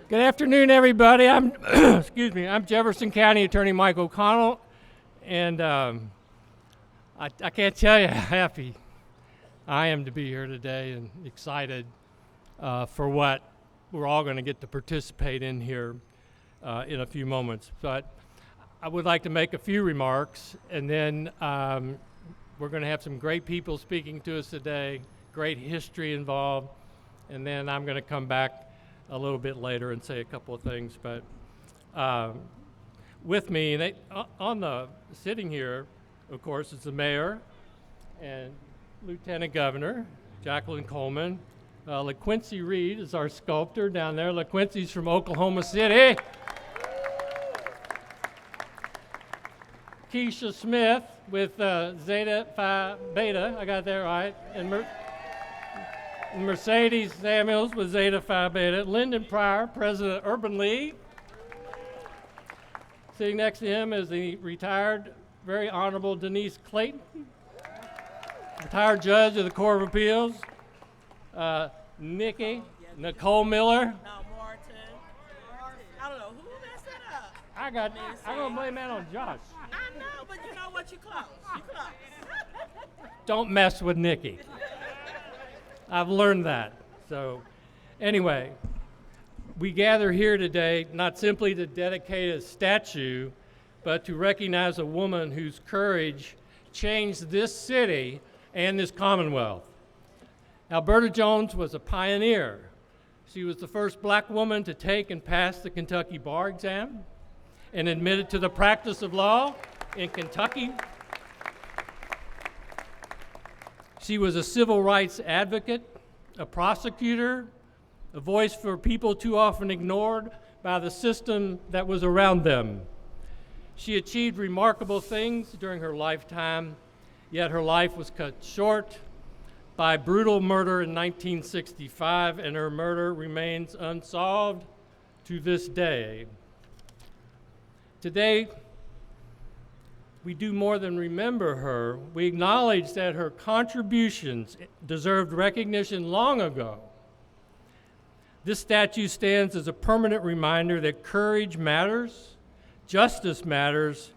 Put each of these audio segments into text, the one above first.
Good afternoon, everybody. I'm excuse me. I'm Jefferson County Attorney Mike O'Connell, and I can't tell you how happy I am to be here today and excited for what we're all going to get to participate in here in a few moments. But I would like to make a few remarks, and then we're going to have some great people speaking to us today, great history involved, and then I'm going to come back a little bit later and say a couple of things. But with me, on the sitting here, of course, is the mayor and Lieutenant Governor Jacqueline Coleman. LaQuincy Reed is our sculptor down there. LaQuincy's from Oklahoma City. Keisha Smith with Zeta Phi Beta, I got that right, and Mercedes Samuels with Zeta Phi Beta. Lyndon Pryor, President of Urban League. Sitting next to him is the retired, very honorable Denise Clayton, retired judge of the Court of Appeals. Nikki, Nicole Miller. No, Martin. I don't know who messed that up. I'm gonna blame that on Josh. I know, but you know what? You close. You close. Don't mess with Nikki. I've learned that. So anyway, we gather here today not simply to dedicate a statue, but to recognize a woman whose courage changed this city and this Commonwealth. Alberta Jones was a pioneer. She was the first black woman to take and pass the Kentucky bar exam and admitted to the practice of law in Kentucky. She was a civil rights advocate, a prosecutor, a voice for people too often ignored by the system that was around them. She achieved remarkable things during her lifetime, yet her life was cut short by brutal murder in 1965, and her murder remains unsolved to this day. Today, we do more than remember her. We acknowledge that her contributions deserved recognition long ago. This statue stands as a permanent reminder that courage matters, justice matters,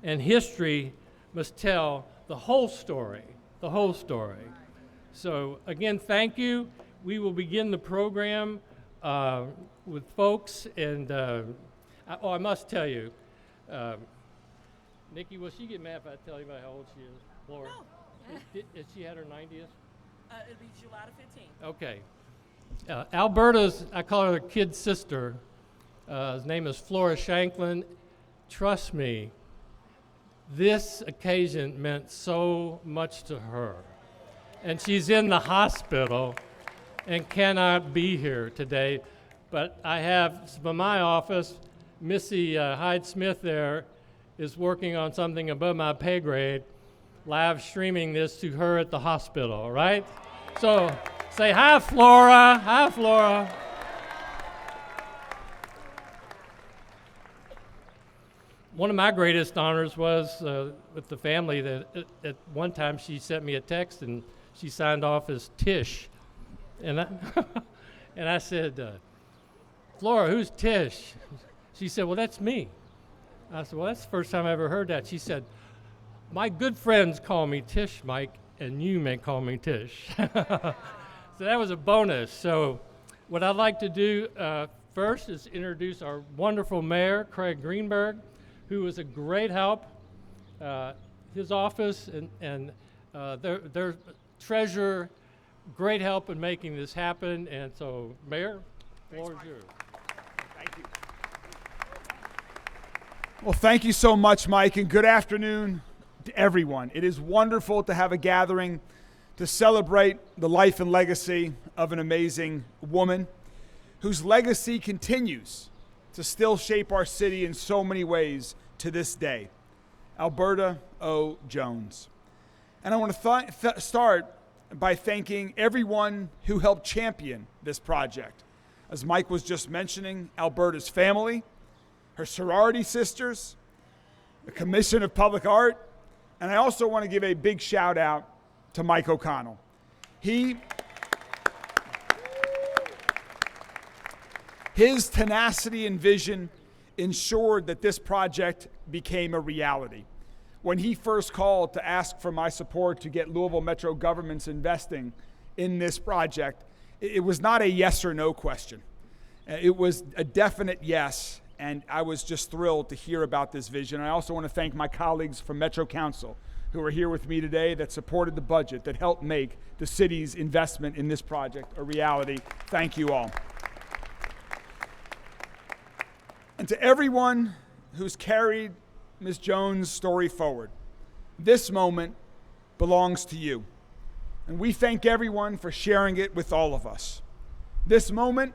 and history must tell the whole story, the whole story. So again, thank you. We will begin the program with folks, and I must tell you, Nikki, will she get mad if I tell you about how old she is? Laura? No. Has she had her 90th? It'll be July the 15th. Okay. Alberta's, I call her the kid sister. His name is Flora Shanklin. Trust me, this occasion meant so much to her. And she's in the hospital and cannot be here today. But I have from my office, Missy Hyde-Smith there is working on something above my pay grade, live streaming this to her at the hospital, all right? So say hi, Flora. Hi, Flora. One of my greatest honors was with the family that at one time she sent me a text and she signed off as Tish. And I said, Flora, who's Tish? She said, well, that's me. I said, well, that's the first time I ever heard that. She said, my good friends call me Tish, Mike, and you may call me Tish. So that was a bonus. So what I'd like to do first is introduce our wonderful mayor, Craig Greenberg, who was a great help. His office and their treasurer, great help in making this happen. And so, Mayor, the floor is yours. Thank you. Well, thank you so much, Mike, and good afternoon to everyone. It is wonderful to have a gathering to celebrate the life and legacy of an amazing woman whose legacy continues to still shape our city in so many ways to this day, Alberta O. Jones. And I want to start by thanking everyone who helped champion this project. As Mike was just mentioning, Alberta's family, her sorority sisters, the Commission of Public Art, and I also want to give a big shout out to Mike O'Connell. His tenacity and vision ensured that this project became a reality. When he first called to ask for my support to get Louisville Metro governments investing in this project, it was not a yes or no question. It was a definite yes, and I was just thrilled to hear about this vision. I also want to thank my colleagues from Metro Council who are here with me today that supported the budget, that helped make the city's investment in this project a reality. Thank you all. And to everyone who's carried Ms. Jones' story forward, this moment belongs to you. And we thank everyone for sharing it with all of us. This moment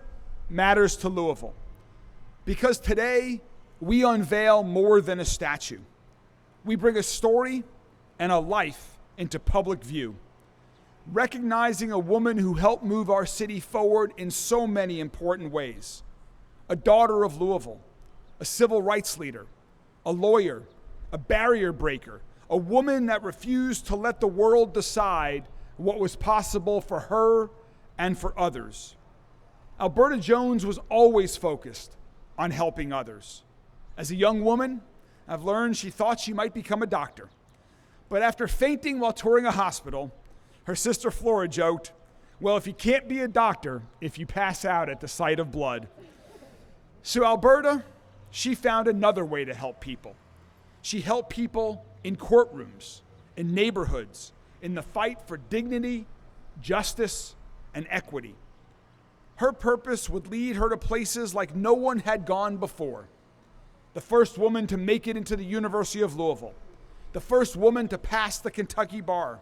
matters to Louisville because today we unveil more than a statue. We bring a story and a life into public view, recognizing a woman who helped move our city forward in so many important ways. A daughter of Louisville, a civil rights leader, a lawyer, a barrier breaker, a woman that refused to let the world decide what was possible for her and for others. Alberta Jones was always focused on helping others. As a young woman, I've learned she thought she might become a doctor. But after fainting while touring a hospital, her sister Flora joked, "Well, if you can't be a doctor, if you pass out at the sight of blood." So Alberta, she found another way to help people. She helped people in courtrooms, in neighborhoods, in the fight for dignity, justice, and equity. Her purpose would lead her to places like no one had gone before. The first woman to make it into the University of Louisville. The first woman to pass the Kentucky bar.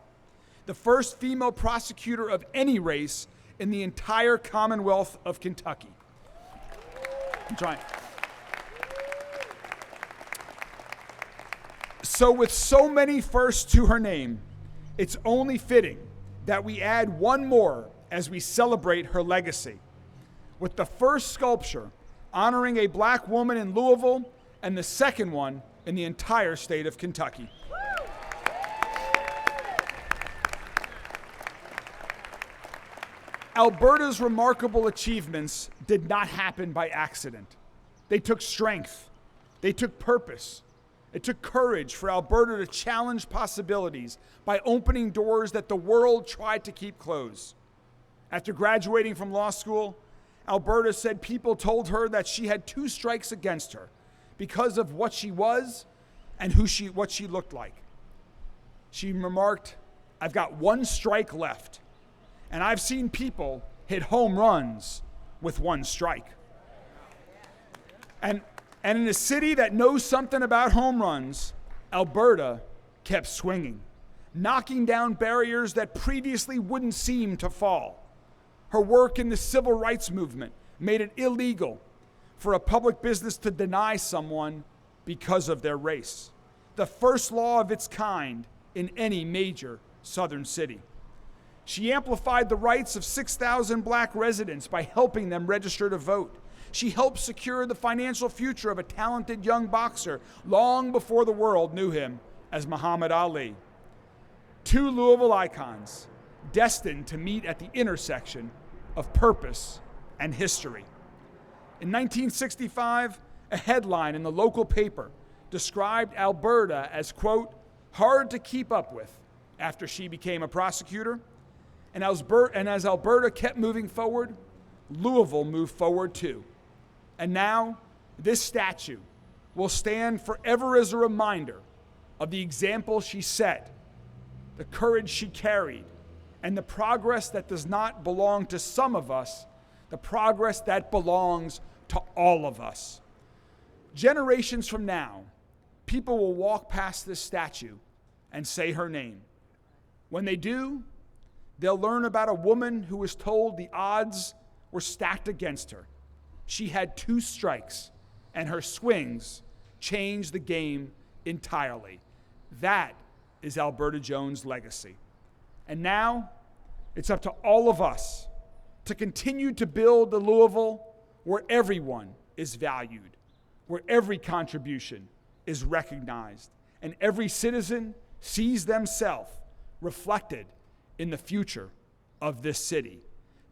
The first female prosecutor of any race in the entire Commonwealth of Kentucky. I'm trying. So with so many firsts to her name, it's only fitting that we add one more as we celebrate her legacy, with the first sculpture honoring a black woman in Louisville and the second one in the entire state of Kentucky. Alberta's remarkable achievements did not happen by accident. They took strength. They took purpose. It took courage for Alberta to challenge possibilities by opening doors that the world tried to keep closed. After graduating from law school, Alberta said people told her that she had 2 strikes against her because of what she was and what she looked like. She remarked, "I've got 1 strike left, and I've seen people hit home runs with 1 strike." And in a city that knows something about home runs, Alberta kept swinging, knocking down barriers that previously wouldn't seem to fall. Her work in the civil rights movement made it illegal for a public business to deny someone because of their race, the first law of its kind in any major southern city. She amplified the rights of 6,000 black residents by helping them register to vote. She helped secure the financial future of a talented young boxer long before the world knew him as Muhammad Ali. 2 Louisville icons destined to meet at the intersection of purpose and history. In 1965, a headline in the local paper described Alberta as, quote, "hard to keep up with" after she became a prosecutor. And as Alberta kept moving forward, Louisville moved forward too. And now, this statue will stand forever as a reminder of the example she set, the courage she carried, and the progress that does not belong to some of us, the progress that belongs to all of us. Generations from now, people will walk past this statue and say her name. When they do, they'll learn about a woman who was told the odds were stacked against her. She had 2 strikes, and her swings changed the game entirely. That is Alberta Jones' legacy. And now, it's up to all of us to continue to build the Louisville where everyone is valued, where every contribution is recognized, and every citizen sees themselves reflected in the future of this city.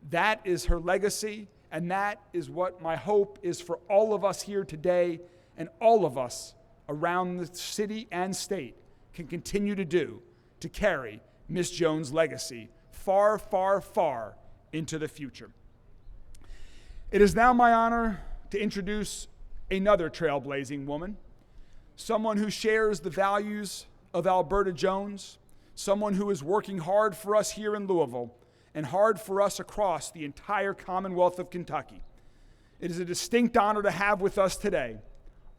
That is her legacy, And that is what my hope is for all of us here today, and all of us around the city and state can continue to do to carry Miss Jones' legacy far, far, far into the future. It is now my honor to introduce another trailblazing woman, someone who shares the values of Alberta Jones, someone who is working hard for us here in Louisville and hard for us across the entire Commonwealth of Kentucky. It is a distinct honor to have with us today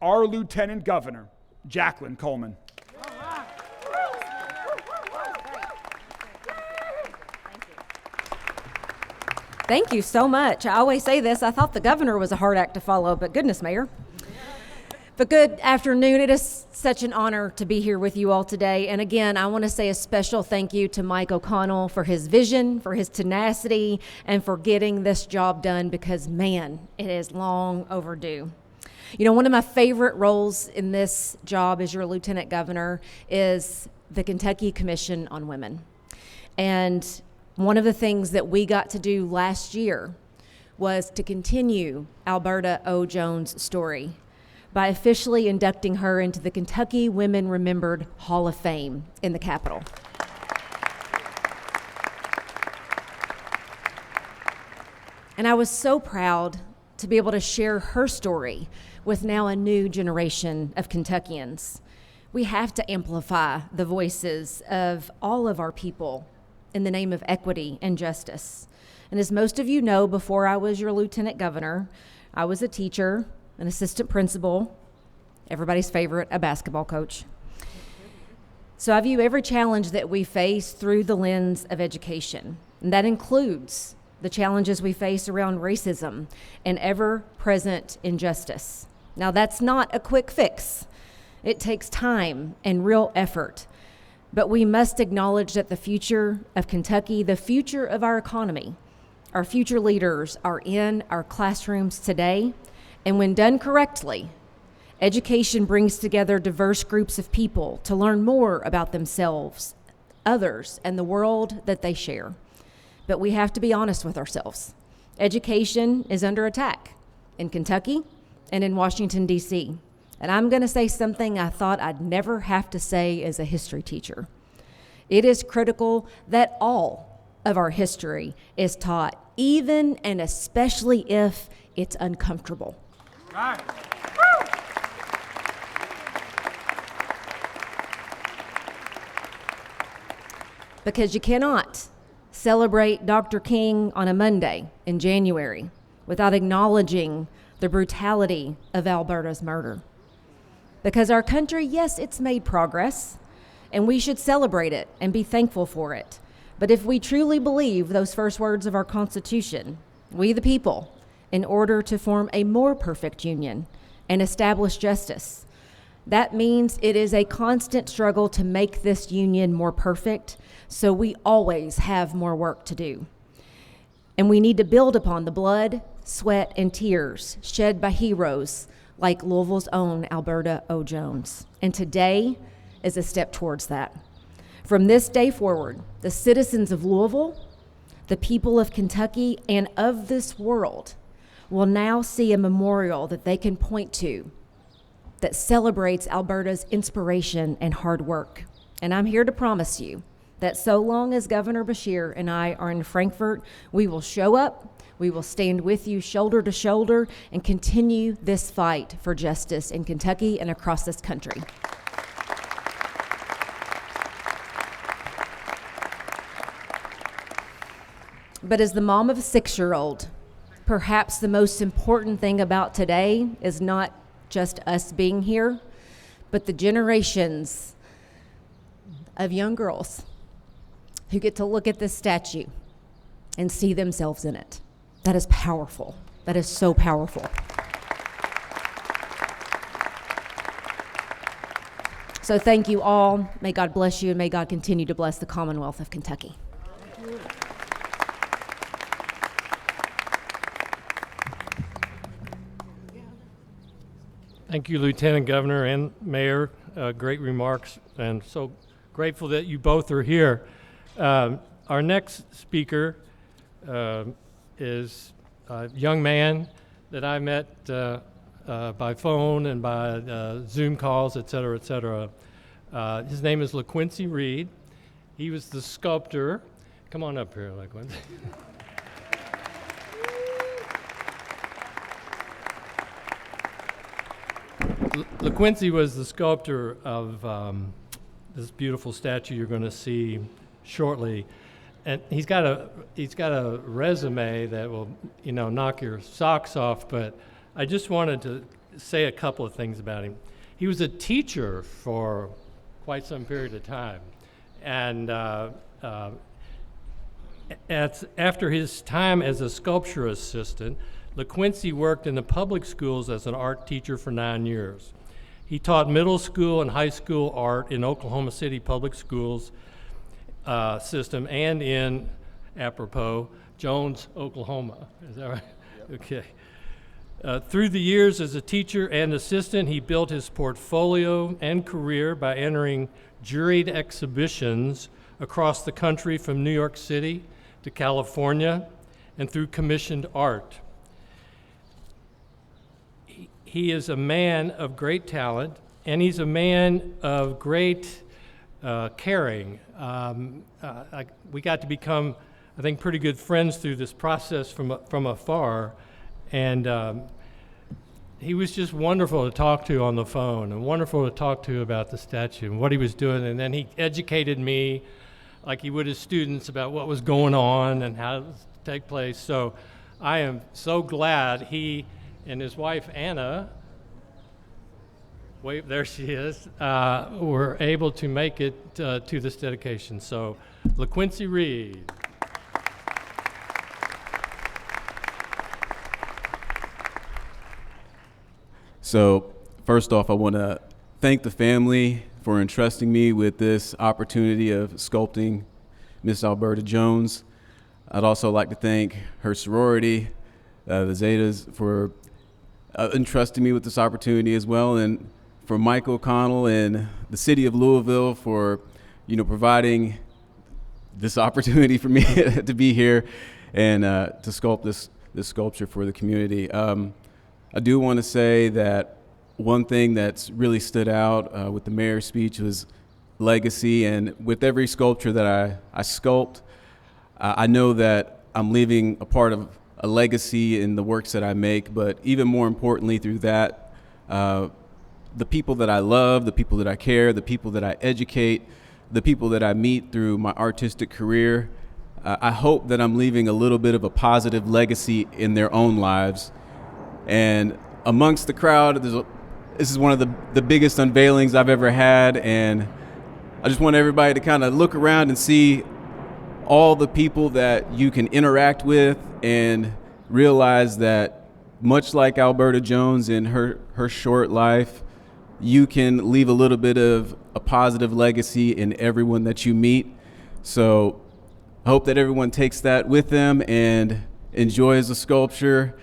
our Lieutenant Governor, Jacqueline Coleman. Thank you so much. I always say this, I thought the governor was a hard act to follow, but goodness, Mayor. But good afternoon. It is such an honor to be here with you all today. And again, I want to say a special thank you to Mike O'Connell for his vision, for his tenacity, and for getting this job done because, man, it is long overdue. You know, one of my favorite roles in this job as your Lieutenant Governor is the Kentucky Commission on Women. And one of the things that we got to do last year was to continue Alberta O. Jones' story by officially inducting her into the Kentucky Women Remembered Hall of Fame in the Capitol. And I was so proud to be able to share her story with now a new generation of Kentuckians. We have to amplify the voices of all of our people in the name of equity and justice. And as most of you know, before I was your Lieutenant Governor, I was a teacher, an assistant principal, everybody's favorite, a basketball coach. So I view every challenge that we face through the lens of education. And that includes the challenges we face around racism and ever-present injustice. Now, that's not a quick fix. It takes time and real effort. But we must acknowledge that the future of Kentucky, the future of our economy, our future leaders are in our classrooms today. And when done correctly, education brings together diverse groups of people to learn more about themselves, others, and the world that they share. But we have to be honest with ourselves. Education is under attack in Kentucky and in Washington, D.C. And I'm going to say something I thought I'd never have to say as a history teacher. It is critical that all of our history is taught, even and especially if it's uncomfortable. Right. Because you cannot celebrate Dr. King on a Monday in January without acknowledging the brutality of Alberta's murder. Because our country, yes, it's made progress, and we should celebrate it and be thankful for it. But if we truly believe those first words of our Constitution, we the people, in order to form a more perfect union and establish justice, that means it is a constant struggle to make this union more perfect, so we always have more work to do. And we need to build upon the blood, sweat, and tears shed by heroes like Louisville's own Alberta O. Jones. And today is a step towards that. From this day forward, the citizens of Louisville, the people of Kentucky, and of this world will now see a memorial that they can point to that celebrates Alberta's inspiration and hard work. And I'm here to promise you that so long as Governor Beshear and I are in Frankfort, we will show up, we will stand with you shoulder to shoulder and continue this fight for justice in Kentucky and across this country. But as the mom of a 6-year-old, perhaps the most important thing about today is not just us being here, but the generations of young girls who get to look at this statue and see themselves in it. That is powerful. That is so powerful. So thank you all. May God bless you, and may God continue to bless the Commonwealth of Kentucky. Thank you, Lieutenant Governor and Mayor. Great remarks, and so grateful that you both are here. Our next speaker is a young man that I met by phone and by Zoom calls, et cetera, et cetera. His name is LaQuincy Reed. He was the sculptor. Come on up here, LaQuincy. LaQuincy was the sculptor of this beautiful statue you're going to see shortly, and he's got a resume that will, knock your socks off. But I just wanted to say a couple of things about him. He was a teacher for quite some period of time, and after his time as a sculpture assistant, LaQuincy worked in the public schools as an art teacher for 9 years. He taught middle school and high school art in Oklahoma City public schools system and in, apropos, Jones, Oklahoma. Is that right? Yep. Okay. Through the years as a teacher and assistant, he built his portfolio and career by entering juried exhibitions across the country from New York City to California and through commissioned art. He is a man of great talent, and he's a man of great caring. We got to become, I think, pretty good friends through this process from afar, and he was just wonderful to talk to on the phone and wonderful to talk to about the statue and what he was doing. And then he educated me like he would his students about what was going on and how it was to take place. So I am so glad he and his wife Anna, wait, there she is, were able to make it to this dedication. So, LaQuincy Reed. So, first off, I want to thank the family for entrusting me with this opportunity of sculpting Miss Alberta Jones. I'd also like to thank her sorority, the Zetas, for entrusting me with this opportunity as well, and for Mike O'Connell and the city of Louisville for, providing this opportunity for me to be here and to sculpt this sculpture for the community. I do want to say that one thing that's really stood out with the mayor's speech was legacy, and with every sculpture that I sculpt, I know that I'm leaving a part of a legacy in the works that I make, but even more importantly through that, the people that I love, the people that I care, the people that I educate, the people that I meet through my artistic career, I hope that I'm leaving a little bit of a positive legacy in their own lives. And amongst the crowd, this is one of the biggest unveilings I've ever had, and I just want everybody to kind of look around and see all the people that you can interact with and realize that much like Alberta Jones in her short life, you can leave a little bit of a positive legacy in everyone that you meet. So I hope that everyone takes that with them and enjoys the sculpture.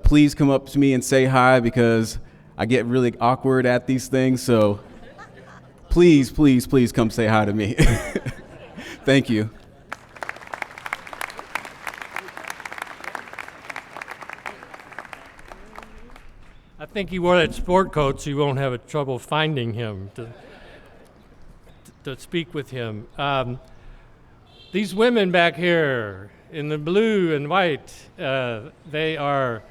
Please come up to me and say hi, because I get really awkward at these things. So please, please, please come say hi to me. Thank you. I think he wore that sport coat so you won't have trouble finding him to speak with him. These women back here in the blue and white, they are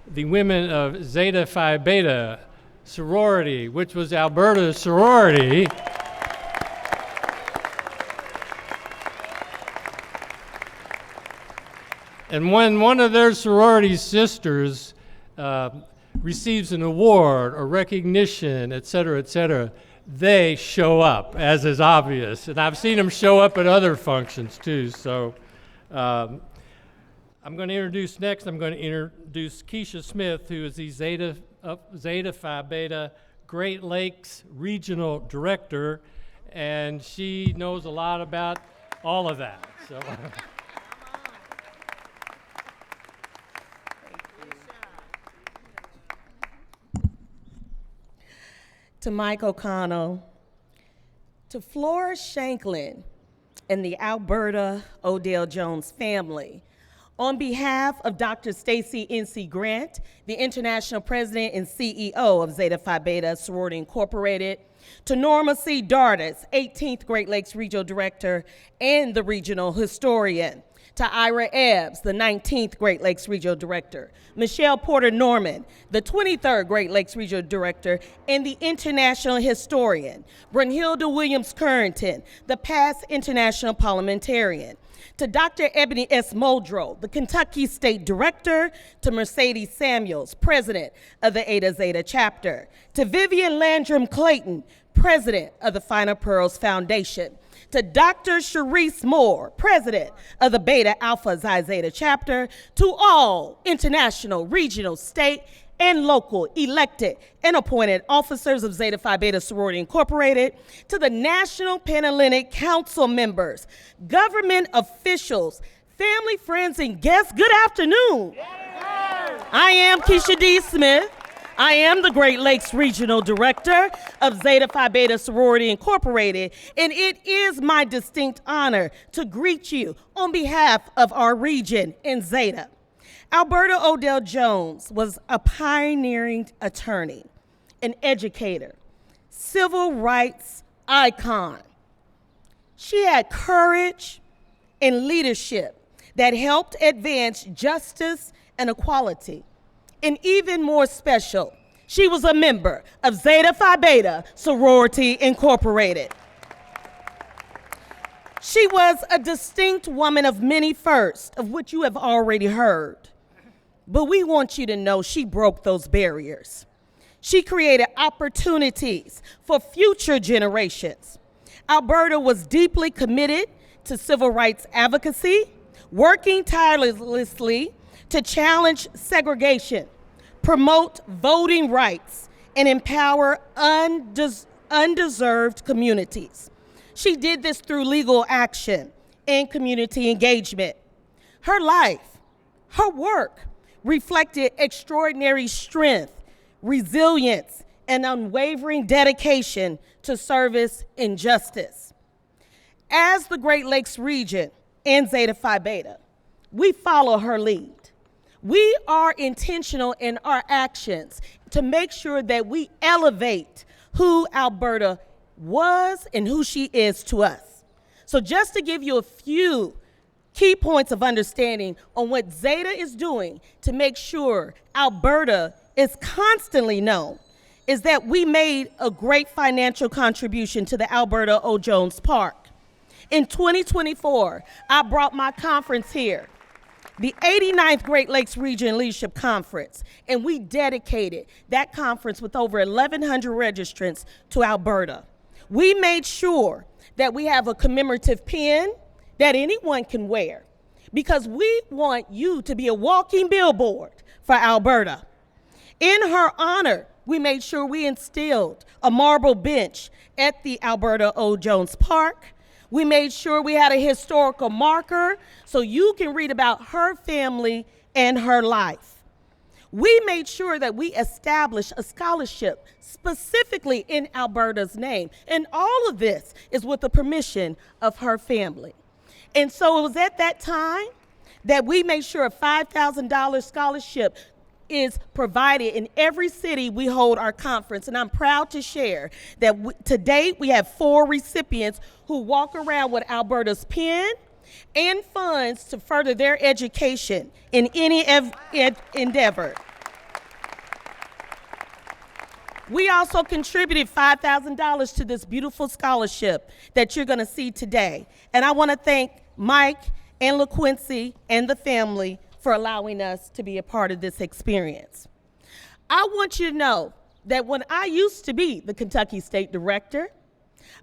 the women of Zeta Phi Beta sorority, which was Alberta's sorority. And when one of their sorority sisters receives an award or recognition, et cetera, they show up, as is obvious. And I've seen them show up at other functions too. So I'm going to introduce Keisha Smith, who is the Zeta Phi Beta Great Lakes Regional Director, and she knows a lot about all of that. So. To Mike O'Connell, to Flora Shanklin and the Alberta Odell Jones family, On behalf of Dr. Stacy N.C. Grant, the International President and CEO of Zeta Phi Beta Sorority Incorporated, to Norma C. Dardis, 18th Great Lakes Regional Director and the Regional Historian, to Ira Ebbs, the 19th Great Lakes Regional Director, Michelle Porter Norman, the 23rd Great Lakes Regional Director and the International Historian, Brunhilde Williams Currington, the past International Parliamentarian, to Dr. Ebony S. Muldrow, the Kentucky State Director, to Mercedes Samuels, President of the Eta Zeta Chapter, to Vivian Landrum Clayton, President of the Finer Pearls Foundation, to Dr. Sharice Moore, President of the Beta Alpha Xi Zeta Chapter, to all international, regional, state, and local elected and appointed officers of Zeta Phi Beta Sorority Incorporated, to the National Panhellenic Council members, government officials, family, friends, and guests, good afternoon. I am Keisha D. Smith. I am the Great Lakes Regional Director of Zeta Phi Beta Sorority Incorporated, and it is my distinct honor to greet you on behalf of our region in Zeta. Alberta Odell Jones was a pioneering attorney, an educator, civil rights icon. She had courage and leadership that helped advance justice and equality. And even more special, she was a member of Zeta Phi Beta Sorority Incorporated. She was a distinct woman of many firsts, of which you have already heard. But we want you to know she broke those barriers. She created opportunities for future generations. Alberta was deeply committed to civil rights advocacy, working tirelessly to challenge segregation, promote voting rights, and empower undeserved communities. She did this through legal action and community engagement. Her life, her work, reflected extraordinary strength, resilience, and unwavering dedication to service and justice. As the Great Lakes region and Zeta Phi Beta, we follow her lead. We are intentional in our actions to make sure that we elevate who Alberta was and who she is to us. So just to give you a few key points of understanding on what Zeta is doing to make sure Alberta is constantly known, is that we made a great financial contribution to the Alberta O. Jones Park. In 2024, I brought my conference here, the 89th Great Lakes Region Leadership Conference, and we dedicated that conference with over 1,100 registrants to Alberta. We made sure that we have a commemorative pin that anyone can wear, because we want you to be a walking billboard for Alberta. In her honor, we made sure we instilled a marble bench at the Alberta O. Jones Park. We made sure we had a historical marker so you can read about her family and her life. We made sure that we established a scholarship specifically in Alberta's name, and all of this is with the permission of her family. And so it was at that time that we made sure a $5,000 scholarship is provided in every city we hold our conference. And I'm proud to share that to date we have 4 recipients who walk around with Alberta's pin and funds to further their education in any endeavor. We also contributed $5,000 to this beautiful scholarship that you're going to see today. And I want to thank Mike and LaQuincy and the family for allowing us to be a part of this experience. I want you to know that when I used to be the Kentucky State Director,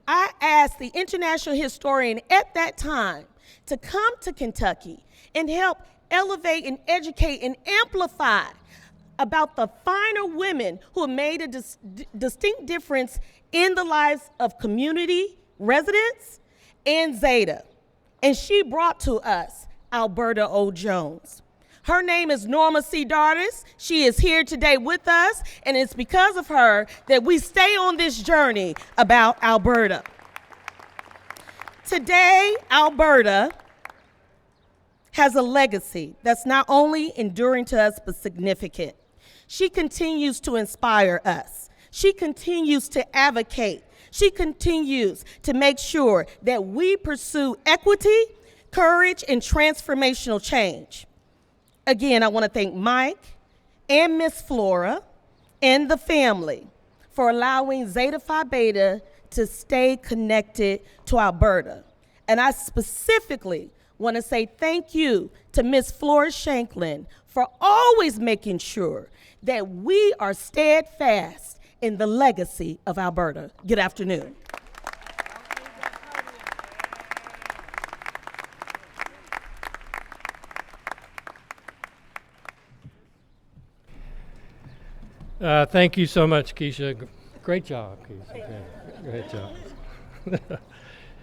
I asked the international historian at that time to come to Kentucky and help elevate and educate and amplify about the finer women who have made a distinct difference in the lives of community residents and Zeta. And she brought to us Alberta O. Jones. Her name is Norma C. Dardis. She is here today with us, and it's because of her that we stay on this journey about Alberta. Today, Alberta has a legacy that's not only enduring to us, but significant. She continues to inspire us. She continues to advocate. She continues to make sure that we pursue equity, courage, and transformational change. Again, I want to thank Mike and Miss Flora and the family for allowing Zeta Phi Beta to stay connected to Alberta. And I specifically want to say thank you to Miss Flora Shanklin for always making sure that we are steadfast in the legacy of Alberta. Good afternoon. Thank you so much, Keisha. Great job, Keisha. Great job.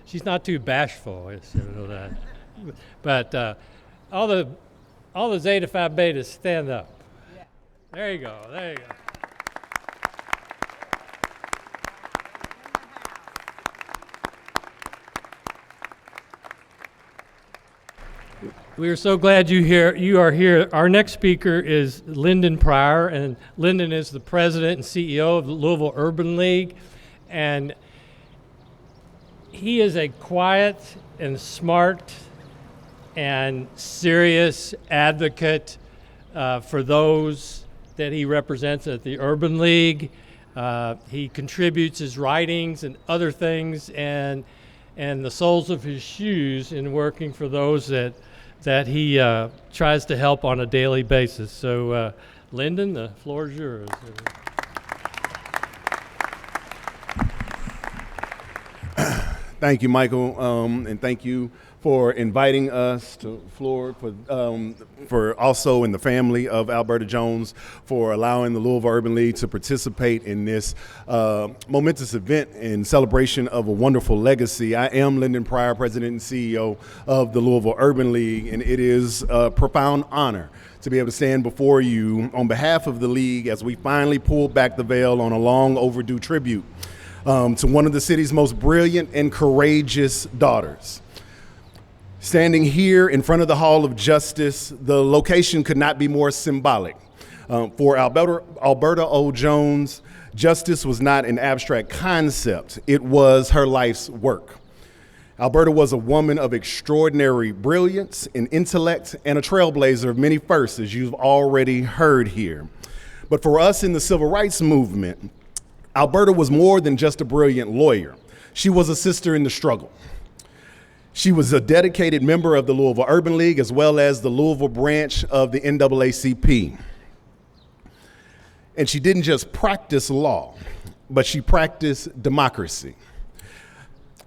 She's not too bashful, you know that. But all the Zeta Phi Betas, stand up. There you go. There you go. We are so glad you are here. Our next speaker is Lyndon Pryor, and Lyndon is the president and CEO of the Louisville Urban League. And he is a quiet and smart and serious advocate for those that he represents at the Urban League. He contributes his writings and other things and the soles of his shoes in working for those that he tries to help on a daily basis. So, Lyndon, the floor is yours. Thank you, Michael, and thank you for inviting us to Florida, for also in the family of Alberta Jones, for allowing the Louisville Urban League to participate in this momentous event in celebration of a wonderful legacy. I am Lyndon Pryor, President and CEO of the Louisville Urban League, and it is a profound honor to be able to stand before you on behalf of the league as we finally pull back the veil on a long overdue tribute to one of the city's most brilliant and courageous daughters. Standing here in front of the Hall of Justice, the location could not be more symbolic. For Alberta O. Jones, justice was not an abstract concept, it was her life's work. Alberta was a woman of extraordinary brilliance and intellect and a trailblazer of many firsts, as you've already heard here. But for us in the civil rights movement, Alberta was more than just a brilliant lawyer. She was a sister in the struggle. She was a dedicated member of the Louisville Urban League as well as the Louisville branch of the NAACP. And she didn't just practice law, but she practiced democracy.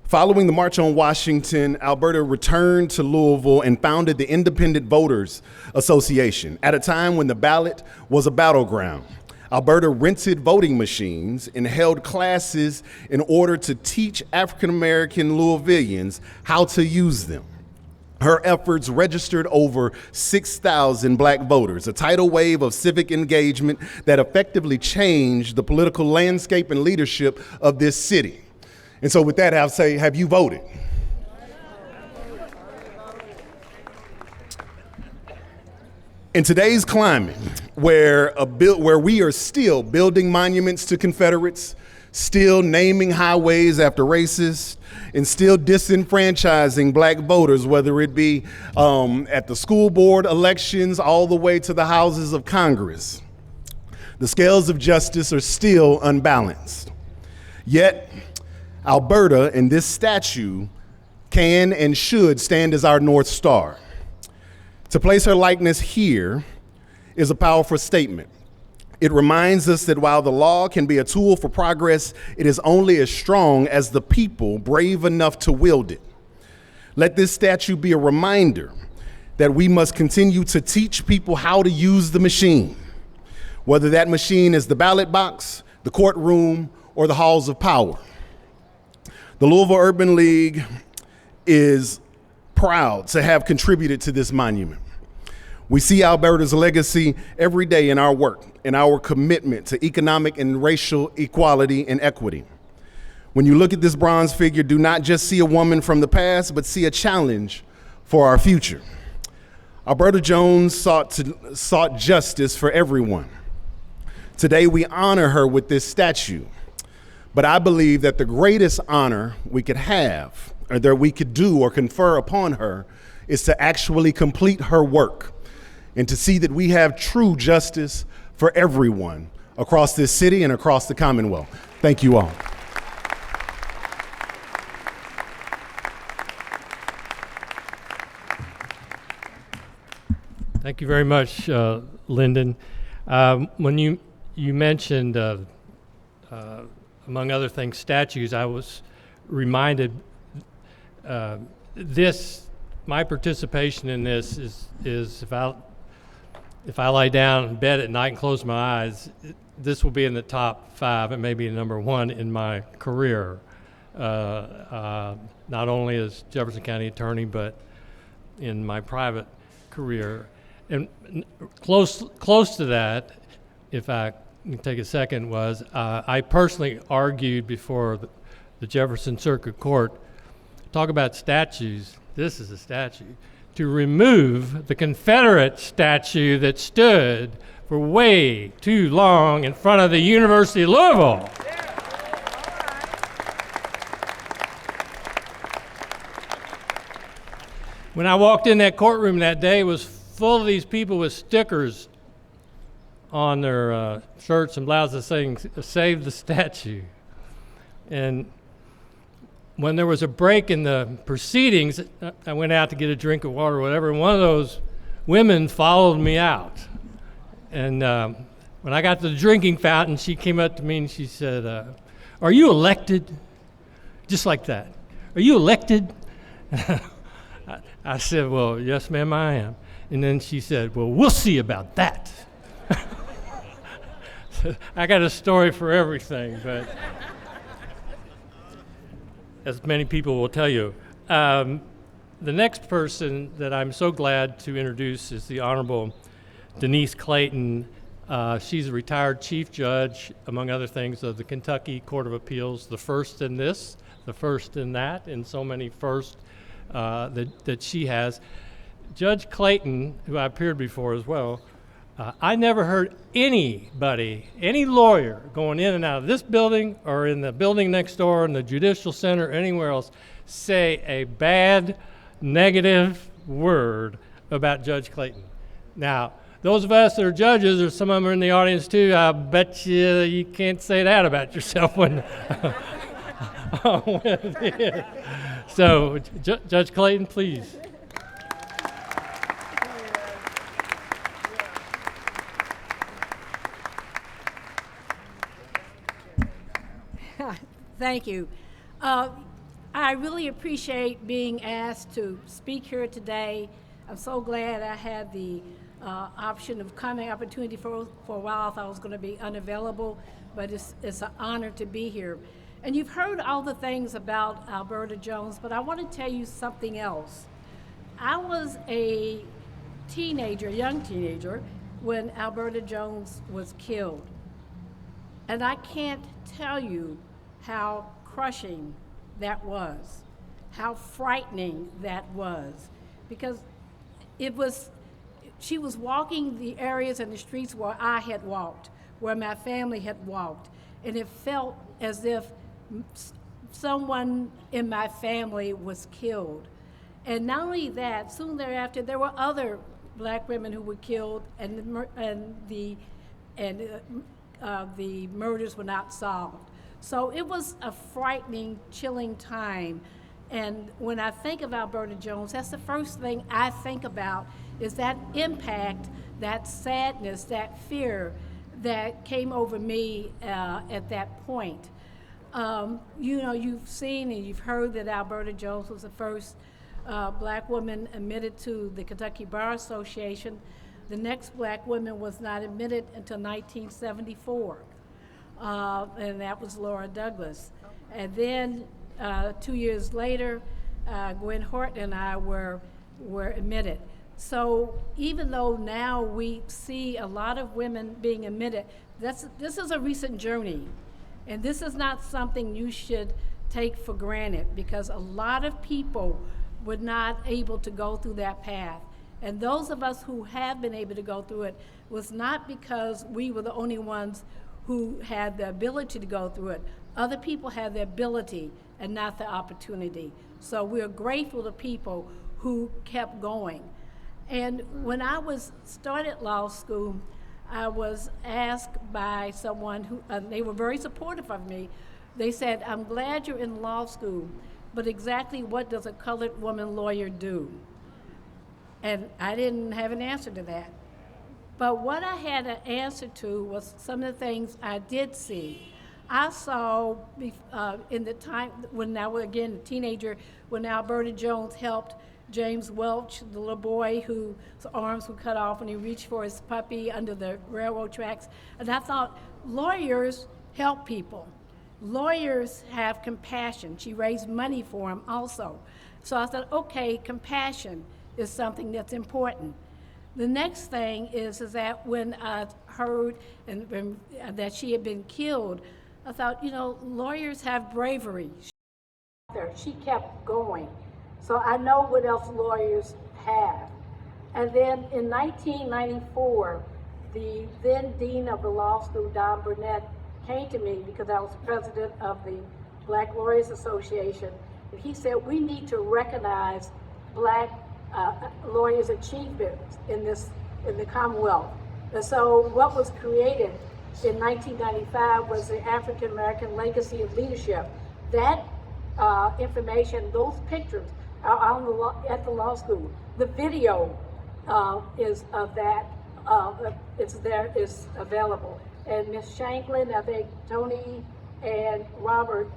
Following the March on Washington, Alberta returned to Louisville and founded the Independent Voters Association at a time when the ballot was a battleground. Alberta rented voting machines and held classes in order to teach African-American Louisvillians how to use them. Her efforts registered over 6,000 black voters, a tidal wave of civic engagement that effectively changed the political landscape and leadership of this city. And so with that, I'll say, have you voted? In today's climate, where we are still building monuments to Confederates, still naming highways after racists, and still disenfranchising black voters, whether it be at the school board elections all the way to the houses of Congress, the scales of justice are still unbalanced. Yet, Alberta and this statue can and should stand as our North Star. To place her likeness here is a powerful statement. It reminds us that while the law can be a tool for progress, it is only as strong as the people brave enough to wield it. Let this statue be a reminder that we must continue to teach people how to use the machine, whether that machine is the ballot box, the courtroom, or the halls of power. The Louisville Urban League is proud to have contributed to this monument. We see Alberta's legacy every day in our work, in our commitment to economic and racial equality and equity. When you look at this bronze figure, do not just see a woman from the past, but see a challenge for our future. Alberta Jones sought justice for everyone. Today we honor her with this statue, but I believe that the greatest honor we could have, or that we could do or confer upon her, is to actually complete her work and to see that we have true justice for everyone across this city and across the Commonwealth. Thank you all. Thank you very much, Lyndon. When you mentioned, among other things, statues, I was reminded my participation in this is if I lie down in bed at night and close my eyes, this will be in the top 5 and maybe number 1 in my career, not only as Jefferson County Attorney, but in my private career. And close to that, if I can take a second, was I personally argued before the Jefferson Circuit Court, talk about statues, this is a statue, to remove the Confederate statue that stood for way too long in front of the University of Louisville. When I walked in that courtroom that day, it was full of these people with stickers on their shirts and blouses saying, "Save the statue." And when there was a break in the proceedings, I went out to get a drink of water or whatever, and one of those women followed me out. And when I got to the drinking fountain, she came up to me and she said, "Are you elected?" Just like that. "Are you elected?" I said, "Well, yes, ma'am, I am." And then she said, "Well, we'll see about that." I got a story for everything, but as many people will tell you. The next person that I'm so glad to introduce is the Honorable Denise Clayton. She's a retired chief judge, among other things, of the Kentucky Court of Appeals, the first in this, the first in that, and so many firsts that she has. Judge Clayton, who I appeared before as well, I never heard anybody, any lawyer going in and out of this building or in the building next door in the Judicial Center or anywhere else say a bad, negative word about Judge Clayton. Now, those of us that are judges, or some of them are in the audience too, I bet you can't say that about yourself when So, Judge Clayton, please. Thank you. I really appreciate being asked to speak here today. I'm so glad I had the opportunity for a while. I thought I was going to be unavailable, but it's an honor to be here. And you've heard all the things about Alberta Jones, but I want to tell you something else. I was a young teenager, when Alberta Jones was killed. And I can't tell you how crushing that was, how frightening that was, because she was walking the areas and the streets where I had walked, where my family had walked, and it felt as if someone in my family was killed. And not only that, soon thereafter, there were other black women who were killed, and the murders were not solved. So it was a frightening, chilling time. And when I think of Alberta Jones, that's the first thing I think about, is that impact, that sadness, that fear that came over me at that point. You've seen and you've heard that Alberta Jones was the first black woman admitted to the Kentucky Bar Association. The next black woman was not admitted until 1974. And that was Laura Douglas. And then 2 years later, Gwen Horton and I were admitted. So even though now we see a lot of women being admitted, this is a recent journey. And this is not something you should take for granted, because a lot of people were not able to go through that path. And those of us who have been able to go through it was not because we were the only ones who had the ability to go through it. Other people had the ability and not the opportunity. So we're grateful to people who kept going. And when I started law school, I was asked by someone who, they were very supportive of me. They said, I'm glad you're in law school, but exactly what does a colored woman lawyer do? And I didn't have an answer to that. But what I had an answer to was some of the things I did see. I saw in the time when I was, again, a teenager, when Alberta Jones helped James Welch, the little boy whose arms were cut off when he reached for his puppy under the railroad tracks. And I thought, lawyers help people. Lawyers have compassion. She raised money for him also. So I thought, okay, compassion is something that's important. The next thing is that when I heard that she had been killed, I thought, lawyers have bravery. She kept going. So I know what else lawyers have. And then in 1994, the then dean of the law school, Don Burnett, came to me because I was president of the Black Lawyers Association. And he said, we need to recognize Black lawyers' achievements in the Commonwealth. And so what was created in 1995 was the African American Legacy of Leadership. That information, those pictures are at the law school. The video is of that, is available. And Ms. Shanklin, I think Tony and Robert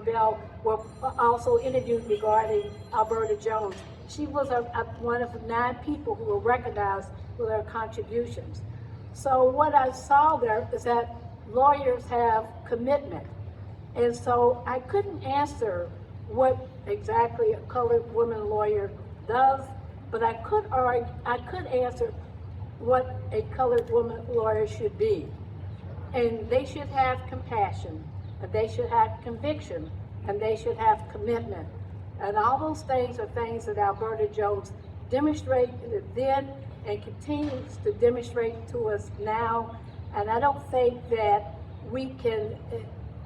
Bell were also interviewed regarding Alberta Jones. She was one of 9 people who were recognized for their contributions. So what I saw there is that lawyers have commitment. And so I couldn't answer what exactly a colored woman lawyer does, but I could answer what a colored woman lawyer should be. And they should have compassion, and they should have conviction, and they should have commitment. And all those things are things that Alberta Jones demonstrated then and continues to demonstrate to us now. And I don't think that we can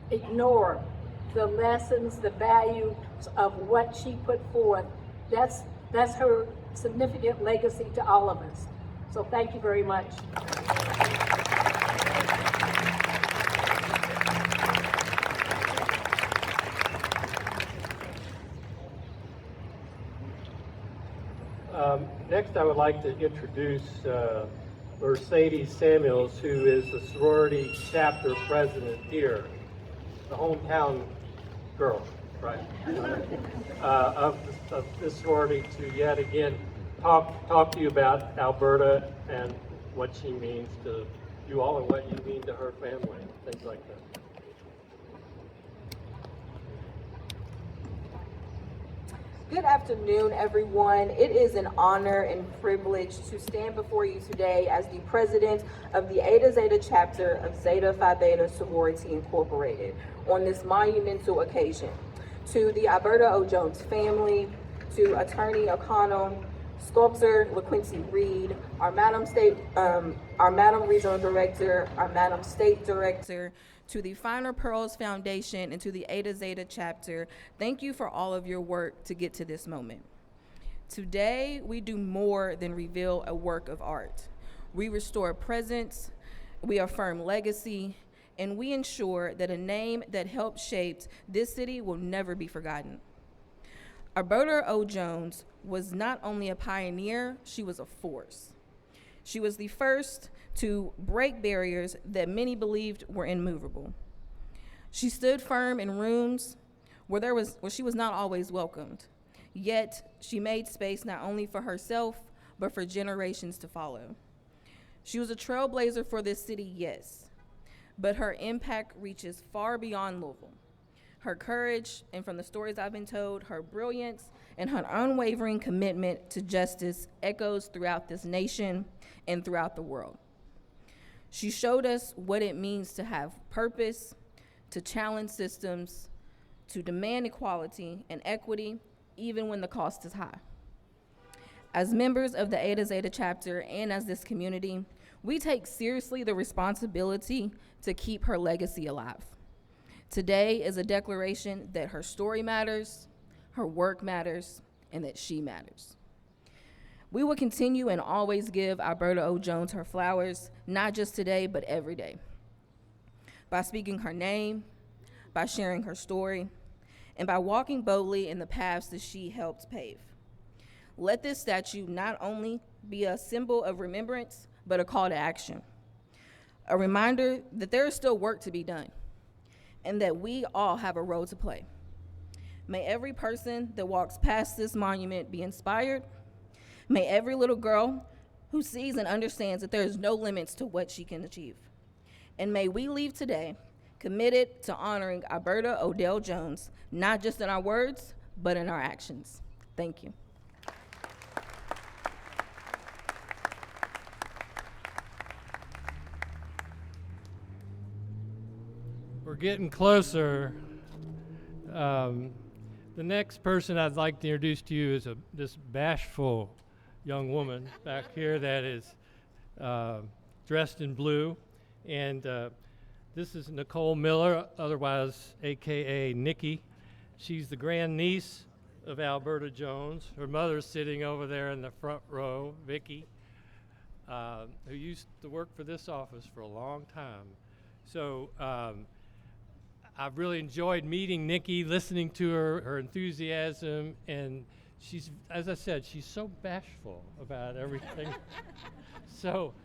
ignore the lessons, the values of what she put forth. That's her significant legacy to all of us. So thank you very much. Next, I would like to introduce Mercedes Samuels, who is the sorority chapter president here, the hometown girl, right, of this sorority, to yet again talk to you about Alberta and what she means to you all and what you mean to her family, things like that. Good afternoon, everyone. It is an honor and privilege to stand before you today as the president of the Eta Zeta chapter of Zeta Phi Beta Sorority Incorporated on this monumental occasion. To the Alberta O. Jones family, to Attorney O'Connell, Sculptor LaQuincy Reed, our Madam Regional Director, our Madam State Director, to the Finer Pearls Foundation, and to the Eta Zeta chapter, thank you for all of your work to get to this moment. Today, we do more than reveal a work of art. We restore presence, we affirm legacy, and we ensure that a name that helped shape this city will never be forgotten. Alberta O. Jones was not only a pioneer, she was a force. She was the first to break barriers that many believed were immovable. She stood firm in rooms where she was not always welcomed, yet she made space not only for herself, but for generations to follow. She was a trailblazer for this city, yes, but her impact reaches far beyond Louisville. Her courage, and from the stories I've been told, her brilliance and her unwavering commitment to justice echoes throughout this nation and throughout the world. She showed us what it means to have purpose, to challenge systems, to demand equality and equity, even when the cost is high. As members of the Eta Zeta chapter and as this community, we take seriously the responsibility to keep her legacy alive. Today is a declaration that her story matters, her work matters, and that she matters. We will continue and always give Alberta O. Jones her flowers, not just today, but every day. By speaking her name, by sharing her story, and by walking boldly in the paths that she helped pave. Let this statue not only be a symbol of remembrance, but a call to action. A reminder that there is still work to be done, and that we all have a role to play. May every person that walks past this monument be inspired. May every little girl who sees and understands that there is no limits to what she can achieve. And may we leave today committed to honoring Alberta Odell Jones, not just in our words, but in our actions. Thank you. We're getting closer. The next person I'd like to introduce to you is this bashful young woman back here that is dressed in blue. And this is Nicole Miller, otherwise AKA Nikki. She's the grandniece of Alberta Jones. Her mother's sitting over there in the front row, Vicky, who used to work for this office for a long time. So I've really enjoyed meeting Nikki, listening to her enthusiasm, and she's, as I said, she's so bashful about everything. So,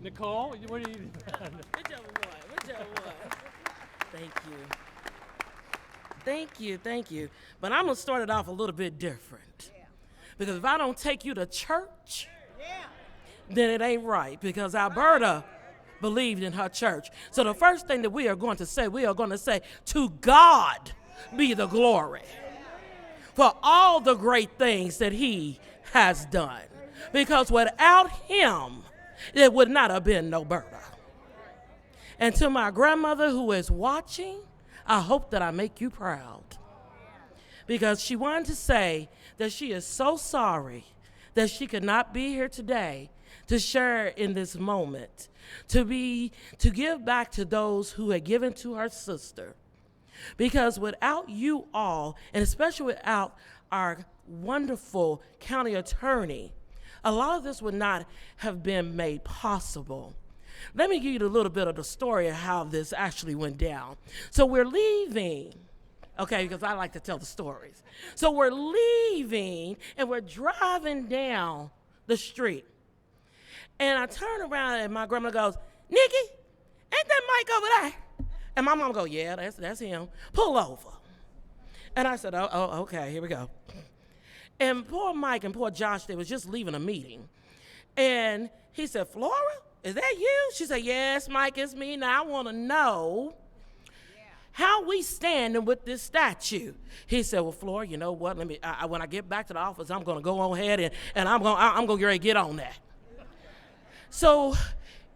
Nicole, what are you doing? Whichever one. Thank you. But I'm gonna start it off a little bit different. Because if I don't take you to church, then it ain't right, because Alberta believed in her church. So the first thing that we are going to say, to God be the glory for all the great things that he has done. Because without him, there would not have been no Berta. And to my grandmother who is watching, I hope that I make you proud. Because she wanted to say that she is so sorry that she could not be here today to share in this moment, to give back to those who had given to her sister. Because without you all, and especially without our wonderful county attorney, a lot of this would not have been made possible. Let me give you a little bit of the story of how this actually went down. So we're leaving, okay, because I like to tell the stories. So we're leaving and we're driving down the street. And I turn around and my grandma goes, Nikki, ain't that Mike over there? And my mom goes, yeah, that's him. Pull over. And I said, oh, okay, here we go. And poor Mike and poor Josh, they was just leaving a meeting. And he said, Flora, is that you? She said, yes, Mike, it's me. Now I want to know how we standing with this statue. He said, well, Flora, you know what? Let me. When I get back to the office, I'm going to go on ahead and I'm going to get on that. So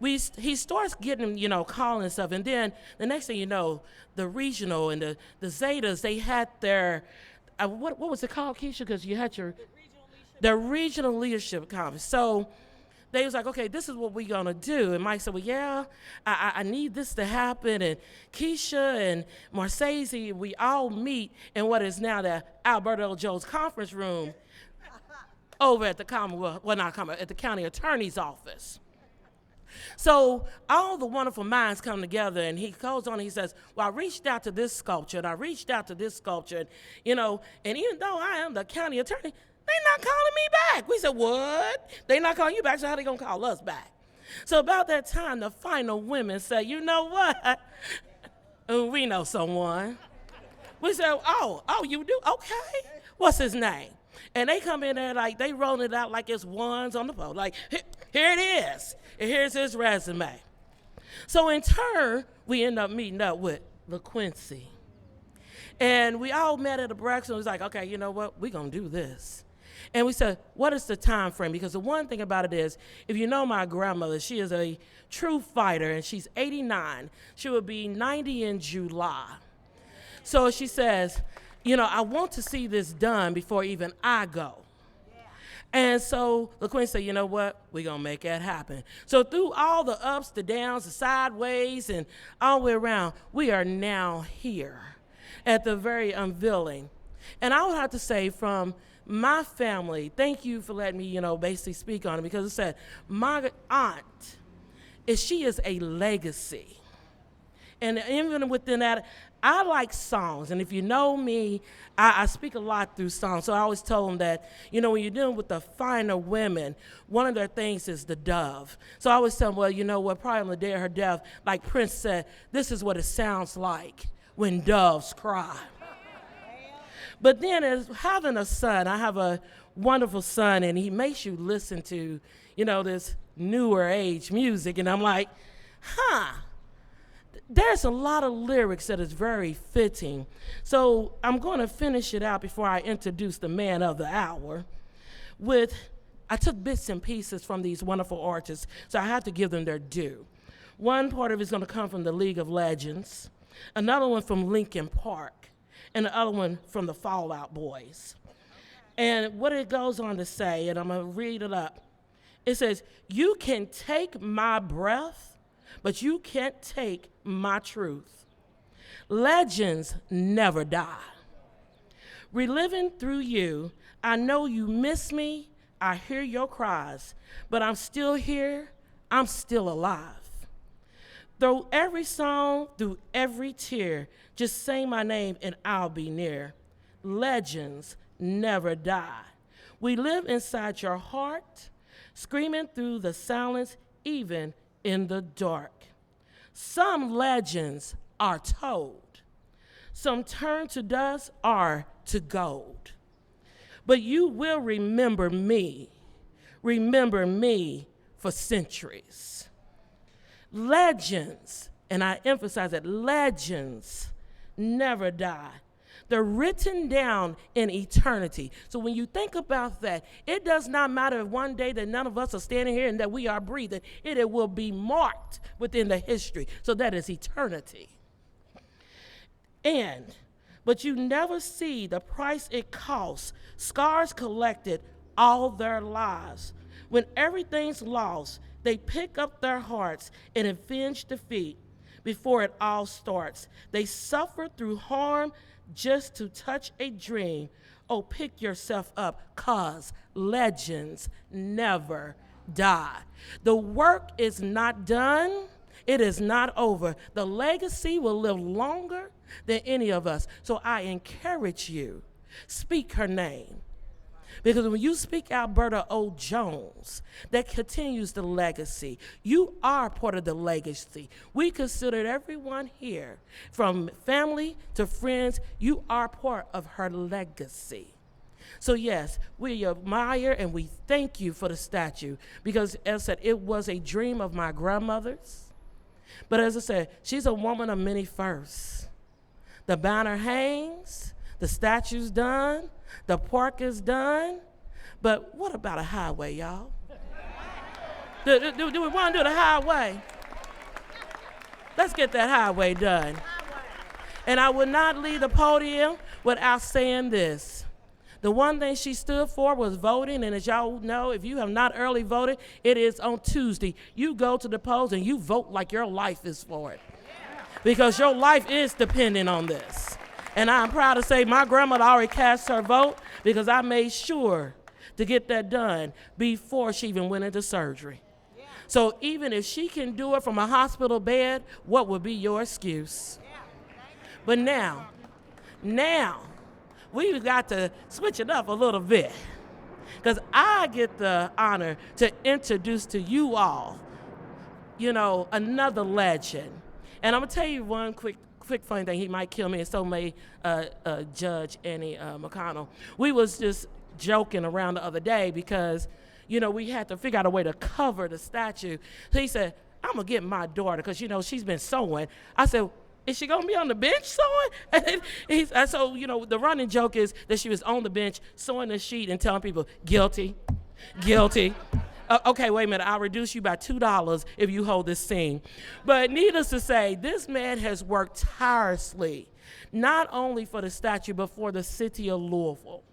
he starts getting, calling and stuff. And then the next thing you know, the regional and the Zetas, they had their, what was it called, Keisha? Because you had the regional leadership conference. So they was like, okay, this is what we're going to do. And Mike said, well, yeah, I need this to happen. And Keisha and Marseille, we all meet in what is now the Alberta O. Jones conference room over at the at the county attorney's office. So all the wonderful minds come together, and he goes on and he says, well, I reached out to this sculpture, and I reached out to this sculpture, and, and even though I am the county attorney, they not calling me back. We said, what? They not calling you back, so how they gonna call us back? So about that time, the final women said, you know what? We know someone. We said, oh, you do? Okay. What's his name? And they come in there like they rolling it out like it's ones on the pole. Like, here it is. And here's his resume. So in turn, we end up meeting up with LaQuincy. And we all met at a breakfast and was like, okay, you know what? We're going to do this. And we said, what is the time frame? Because the one thing about it is, if you know my grandmother, she is a true fighter, and she's 89. She will be 90 in July. So she says, I want to see this done before even I go. And so LaQuinn said, you know what? We're going to make that happen. So through all the ups, the downs, the sideways, and all the way around, we are now here at the very unveiling. And I would have to say from my family, thank you for letting me, basically speak on it, because it said, my aunt, she is a legacy. And even within that, I like songs, and if you know me, I speak a lot through songs. So I always told them that, when you're dealing with the finer women, one of their things is the dove. So I always tell them, well, you know what, probably on the day of her death, like Prince said, this is what it sounds like when doves cry. But then as having a son, I have a wonderful son, and he makes you listen to, this newer age music, and I'm like, there's a lot of lyrics that is very fitting. So I'm going to finish it out before I introduce the man of the hour I took bits and pieces from these wonderful artists, so I have to give them their due. One part of it is going to come from the League of Legends, another one from Linkin Park, and the other one from the Fall Out Boys. And what it goes on to say, and I'm going to read it up, it says, you can take my breath, but you can't take my truth. Legends never die. Reliving through you, I know you miss me, I hear your cries, but I'm still here, I'm still alive. Through every song, through every tear, just say my name and I'll be near. Legends never die. We live inside your heart, screaming through the silence, even in the dark. Some legends are told. Some turn to dust or to gold. But you will remember me for centuries. Legends, and I emphasize that legends never die. They're written down in eternity. So when you think about that, it does not matter if one day that none of us are standing here and that we are breathing. It will be marked within the history. So that is eternity. But you never see the price it costs. Scars collected all their lives. When everything's lost, they pick up their hearts and avenge defeat before it all starts. They suffer through harm just to touch a dream. Oh, pick yourself up, 'cause legends never die. The work is not done. It is not over. The legacy will live longer than any of us. So I encourage you, speak her name. Because when you speak Alberta O. Jones, that continues the legacy. You are part of the legacy. We consider everyone here, from family to friends, you are part of her legacy. So yes, we admire and we thank you for the statue, because as I said, it was a dream of my grandmother's. But as I said, she's a woman of many firsts. The banner hangs, the statue's done, the park is done, but what about a highway, y'all? Do we want to do the highway? Let's get that highway done. And I would not leave the podium without saying this. The one thing she stood for was voting, and as y'all know, if you have not early voted, it is on Tuesday. You go to the polls and you vote like your life is for it, because your life is dependent on this. And I'm proud to say my grandmother already cast her vote, because I made sure to get that done before she even went into surgery. Yeah. So even if she can do it from a hospital bed, what would be your excuse? Yeah. But now, we've got to switch it up a little bit, because I get the honor to introduce to you all, another legend. And I'm going to tell you one quick funny thing. He might kill me, and so may Judge Annie McConnell. We was just joking around the other day because, we had to figure out a way to cover the statue. So he said, I'm going to get my daughter, because, she's been sewing. I said, is she going to be on the bench sewing? And so, the running joke is that she was on the bench sewing the sheet and telling people, guilty. Okay, wait a minute, I'll reduce you by $2 if you hold this scene. But needless to say, this man has worked tirelessly, not only for the statue, but for the city of Louisville.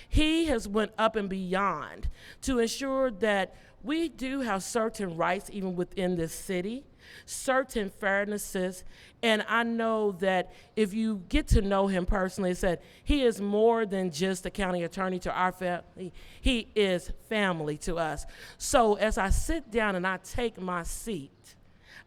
He has went up and beyond to ensure that we do have certain rights even within this city, certain fairnesses, and I know that if you get to know him personally, it's that he is more than just a county attorney to our family. He is family to us. So as I sit down and I take my seat,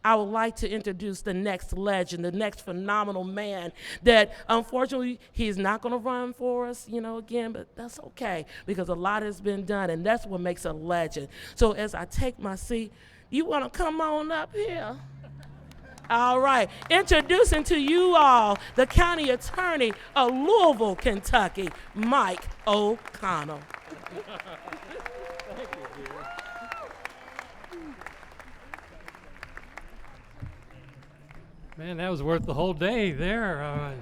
I would like to introduce the next legend, the next phenomenal man that unfortunately he's not going to run for us, again, but that's okay because a lot has been done and that's what makes a legend. So as I take my seat, you want to come on up here? All right, introducing to you all the county attorney of Louisville, Kentucky, Mike O'Connell. Thank you, dear. Man, that was worth the whole day there.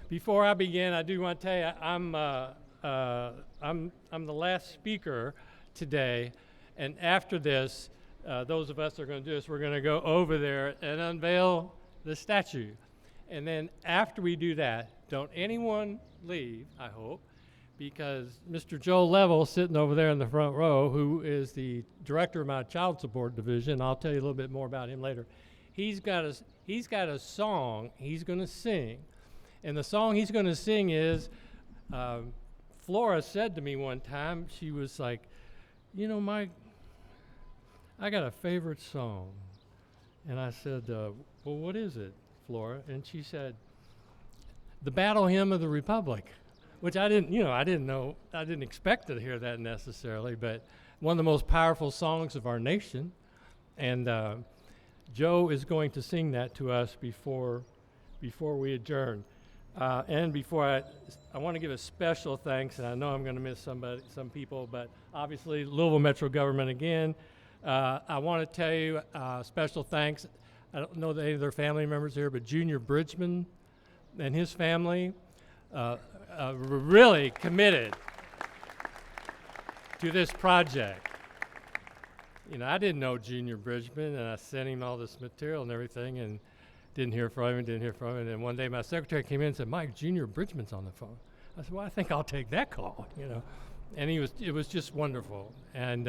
Before I begin, I do want to tell you I'm the last speaker today, and after this, those of us that are going to do this, we're going to go over there and unveil the statue. And then after we do that, don't anyone leave, I hope, because Mr. Joe Level, sitting over there in the front row, who is the director of my child support division, I'll tell you a little bit more about him later. He's got a song he's going to sing, and the song he's going to sing is, Flora said to me one time, she was like, Mike, I got a favorite song. And I said, well, what is it, Flora? And she said, the Battle Hymn of the Republic, which I didn't know, I didn't expect to hear that necessarily, but one of the most powerful songs of our nation. And Joe is going to sing that to us before we adjourn. And before I want to give a special thanks, and I know I'm going to miss some people, but obviously Louisville Metro Government again. I want to tell you special thanks. I don't know that any of their family members here, but Junior Bridgman and his family were really committed to this project. I didn't know Junior Bridgman, and I sent him all this material and everything, and didn't hear from him. And one day my secretary came in and said, Mike, Junior Bridgman's on the phone. I said, well, I think I'll take that call, And it was just wonderful. And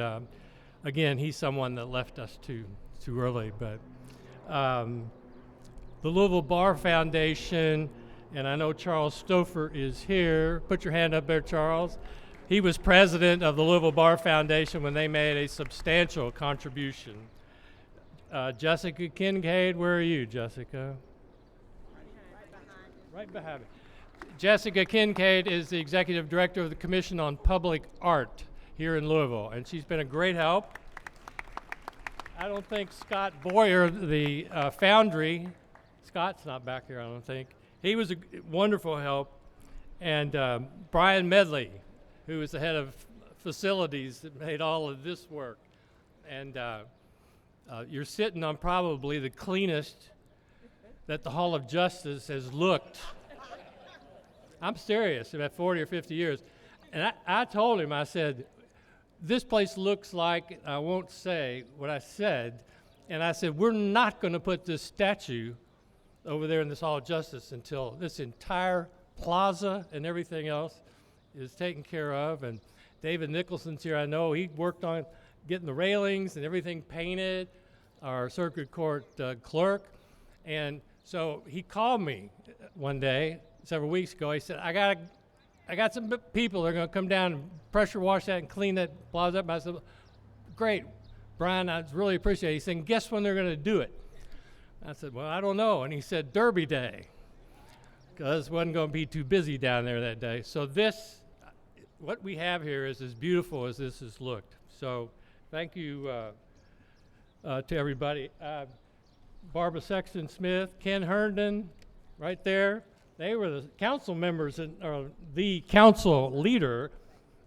again, he's someone that left us too early. But the Louisville Bar Foundation, and I know Charles Stouffer is here. Put your hand up there, Charles. He was president of the Louisville Bar Foundation when they made a substantial contribution. Jessica Kincaid, where are you, Jessica? Right behind me. Jessica Kincaid is the executive director of the Commission on Public Art here in Louisville, and she's been a great help. I don't think Scott Boyer, the foundry, Scott's not back here, I don't think. He was a wonderful help. And Brian Medley, who is the head of facilities that made all of this work. And you're sitting on probably the cleanest that the Hall of Justice has looked. I'm serious, about 40 or 50 years. And I told him, I said, this place looks like, I won't say what I said, and I said, we're not going to put this statue over there in this Hall of Justice until this entire plaza and everything else is taken care of. And David Nicholson's here, I know. He worked on getting the railings and everything painted, our circuit court clerk. And so he called me one day, several weeks ago. He said, I got some people that are going to come down and pressure wash that and clean that plaza up. I said, great, Brian, I really appreciate it. He said, guess when they're going to do it? I said, well, I don't know. And he said, Derby Day, because it wasn't going to be too busy down there that day. So this, what we have here is as beautiful as this has looked. So thank you to everybody. Barbara Sexton Smith, Ken Herndon, right there. They were the council members, or the council leader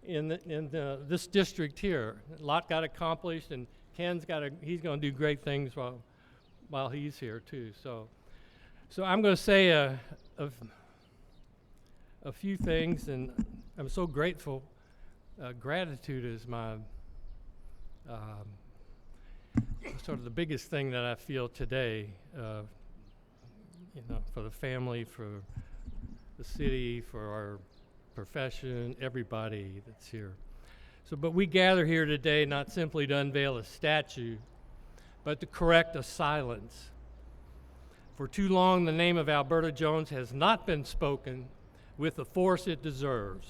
in this district here. A lot got accomplished, and Ken's he's going to do great things while he's here too. So I'm going to say a few things, and I'm so grateful. Gratitude is my sort of the biggest thing that I feel today. For the family, for the city, for our profession, everybody that's here. But we gather here today not simply to unveil a statue, but to correct a silence. For too long, the name of Alberta Jones has not been spoken with the force it deserves.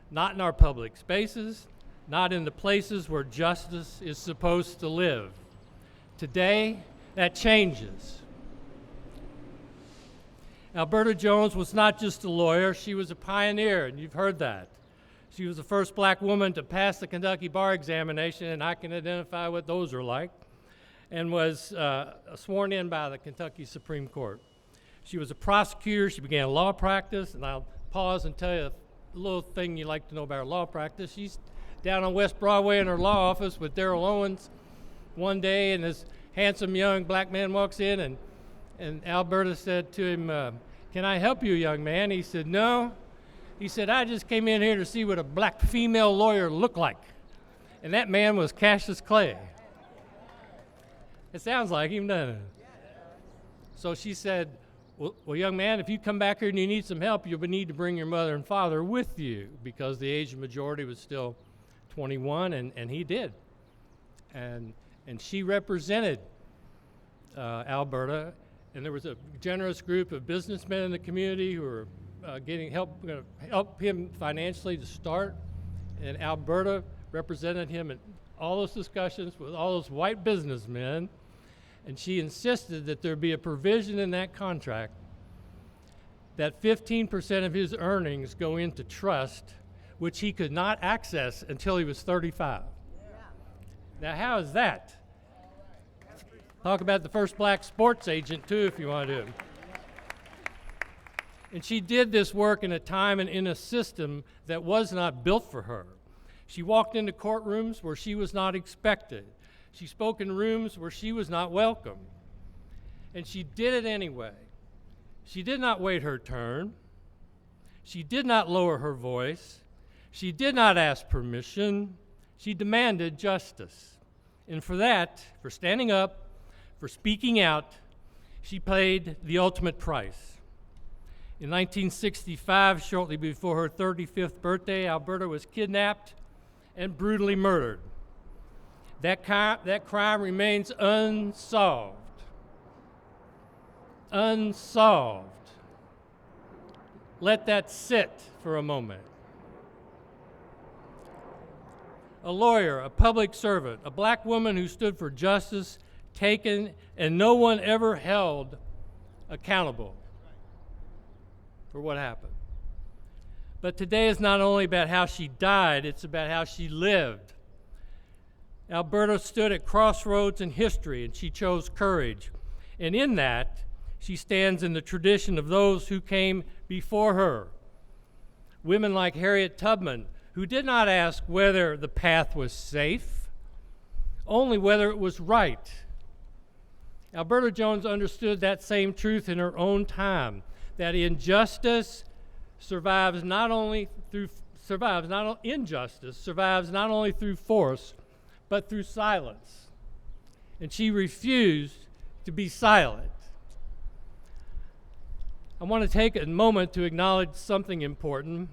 Not in our public spaces, not in the places where justice is supposed to live. Today, that changes. Alberta Jones was not just a lawyer, she was a pioneer, and you've heard that. She was the first black woman to pass the Kentucky bar examination, and I can identify what those are like, and was sworn in by the Kentucky Supreme Court. She was a prosecutor, she began law practice, and I'll pause and tell you a little thing you like to know about her law practice. She's down on West Broadway in her law office with Darrell Owens one day, and this handsome young black man walks in, and Alberta said to him, "Can I help you, young man?" He said, "No." He said, "I just came in here to see what a black female lawyer looked like." And that man was Cassius Clay. It sounds like him, doesn't it? So she said, well, young man, if you come back here and you need some help, you'll need to bring your mother and father with you, because the Asian majority was still 21, and he did. And she represented Alberta, and there was a generous group of businessmen in the community who were going to help him financially to start, and Alberta represented him in all those discussions with all those white businessmen, and she insisted that there be a provision in that contract that 15% of his earnings go into trust, which he could not access until he was 35. Now, how is that? Talk about the first black sports agent, too, if you want to. And she did this work in a time and in a system that was not built for her. She walked into courtrooms where she was not expected. She spoke in rooms where she was not welcome. And she did it anyway. She did not wait her turn. She did not lower her voice. She did not ask permission. She demanded justice. And for that, for standing up, for speaking out, she paid the ultimate price. In 1965, shortly before her 35th birthday, Alberta was kidnapped and brutally murdered. That crime remains unsolved. Unsolved. Let that sit for a moment. A lawyer, a public servant, a black woman who stood for justice, taken, and no one ever held accountable for what happened. But today is not only about how she died, it's about how she lived. Alberta stood at crossroads in history, and she chose courage. And in that, she stands in the tradition of those who came before her. Women like Harriet Tubman, who did not ask whether the path was safe, only whether it was right. Alberta Jones understood that same truth in her own time, that injustice survives not only through force, but through silence. And she refused to be silent. I want to take a moment to acknowledge something important.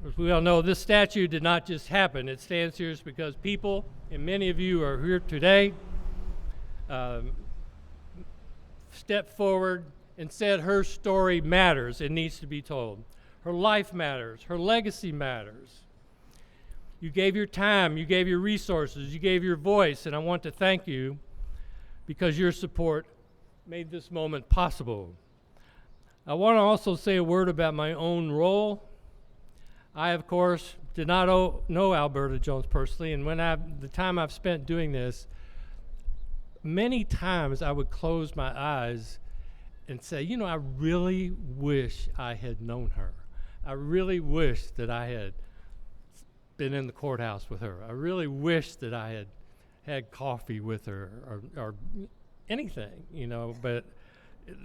As we all know, this statue did not just happen. It stands here because people, and many of you are here today, stepped forward and said her story matters and needs to be told. Her life matters. Her legacy matters. You gave your time, you gave your resources, you gave your voice, and I want to thank you because your support made this moment possible. I want to also say a word about my own role. I, of course, did not know Alberta Jones personally, and the time I've spent doing this, many times I would close my eyes and say, I really wish I had known her. I really wish that I had been in the courthouse with her. I really wish that I had had coffee with her or anything, but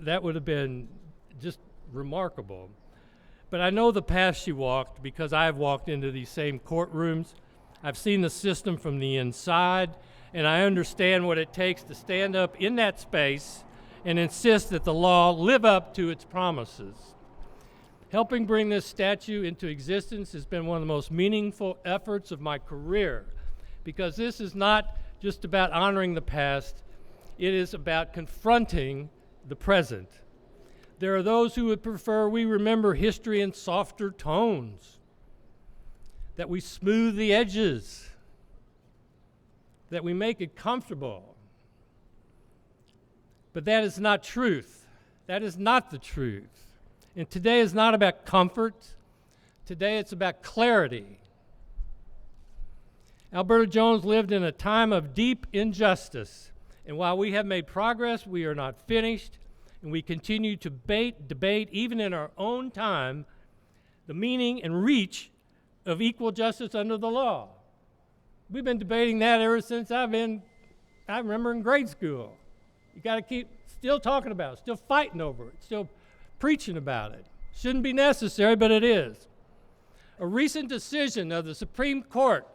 that would have been just remarkable. But I know the path she walked because I've walked into these same courtrooms. I've seen the system from the inside, and I understand what it takes to stand up in that space and insist that the law live up to its promises. Helping bring this statute into existence has been one of the most meaningful efforts of my career, because this is not just about honoring the past, it is about confronting the present. There are those who would prefer we remember history in softer tones, that we smooth the edges, that we make it comfortable. But that is not truth. That is not the truth. And today is not about comfort. Today it's about clarity. Alberta Jones lived in a time of deep injustice. And while we have made progress, we are not finished. And we continue to debate, even in our own time, the meaning and reach of equal justice under the law. We've been debating that ever since I remember in grade school. You got to keep still talking about it, still fighting over it, still preaching about it. Shouldn't be necessary, but it is. A recent decision of the Supreme Court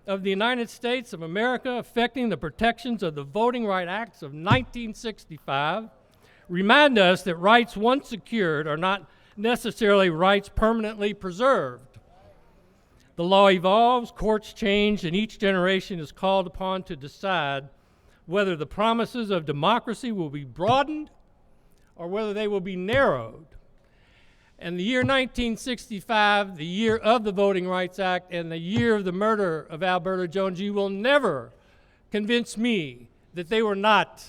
of the United States of America affecting the protections of the Voting Rights Act of 1965 remind us that rights once secured are not necessarily rights permanently preserved. The law evolves, courts change, and each generation is called upon to decide whether the promises of democracy will be broadened or whether they will be narrowed. And the year 1965, the year of the Voting Rights Act, and the year of the murder of Alberta Jones, you will never convince me that they were not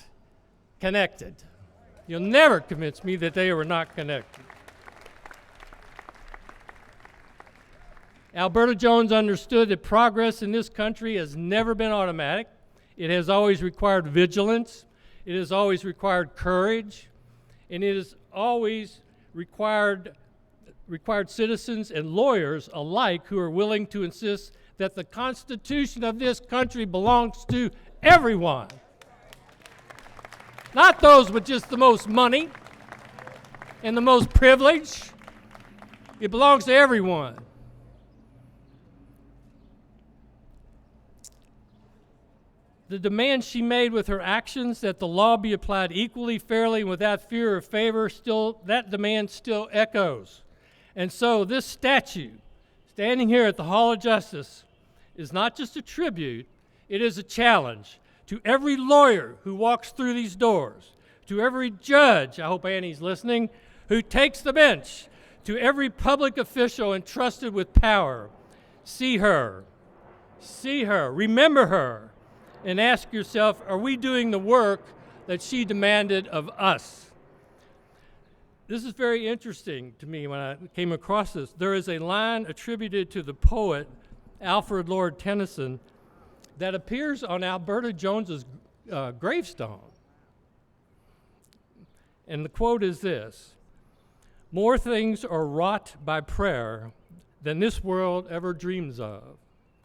connected. You'll never convince me that they were not connected. Alberta Jones understood that progress in this country has never been automatic. It has always required vigilance. It has always required courage. And it has always required citizens and lawyers alike who are willing to insist that the Constitution of this country belongs to everyone. Not those with just the most money and the most privilege. It belongs to everyone. The demand she made with her actions that the law be applied equally, fairly, and without fear or favor, that demand still echoes. And so this statute, standing here at the Hall of Justice, is not just a tribute, it is a challenge to every lawyer who walks through these doors, to every judge, I hope Annie's listening, who takes the bench, to every public official entrusted with power. See her, remember her, and ask yourself, are we doing the work that she demanded of us? This is very interesting to me when I came across this. There is a line attributed to the poet Alfred Lord Tennyson that appears on Alberta Jones's gravestone. And the quote is this: "More things are wrought by prayer than this world ever dreams of."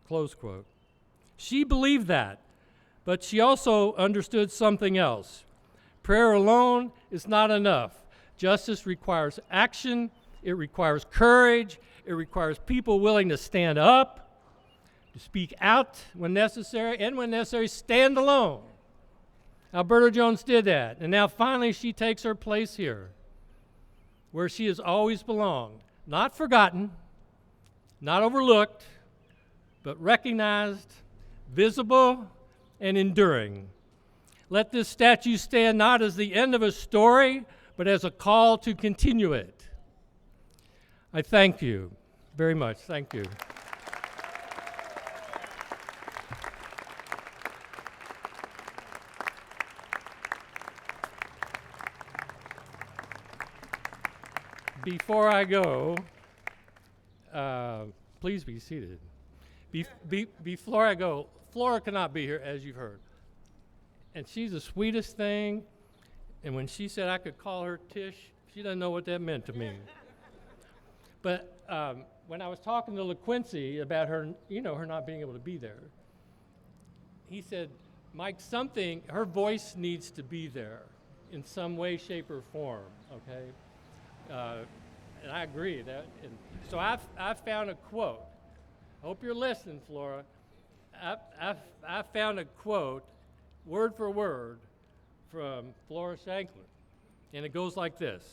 Close quote. She believed that. But she also understood something else. Prayer alone is not enough. Justice requires action, it requires courage, it requires people willing to stand up, to speak out when necessary, and when necessary, stand alone. Alberta Jones did that, and now finally she takes her place here, where she has always belonged. Not forgotten, not overlooked, but recognized, visible, and enduring. Let this statue stand not as the end of a story, but as a call to continue it. I thank you very much. Thank you. Before I go, please be seated. Before I go, Flora cannot be here, as you've heard. And she's the sweetest thing. And when she said I could call her Tish, she doesn't know what that meant to me. But when I was talking to LaQuincy about her, her not being able to be there, he said, Mike, her voice needs to be there in some way, shape, or form, okay? And I agree. So I found a quote. I hope you're listening, Flora. I found a quote, word for word, from Flora Shanklin. And it goes like this.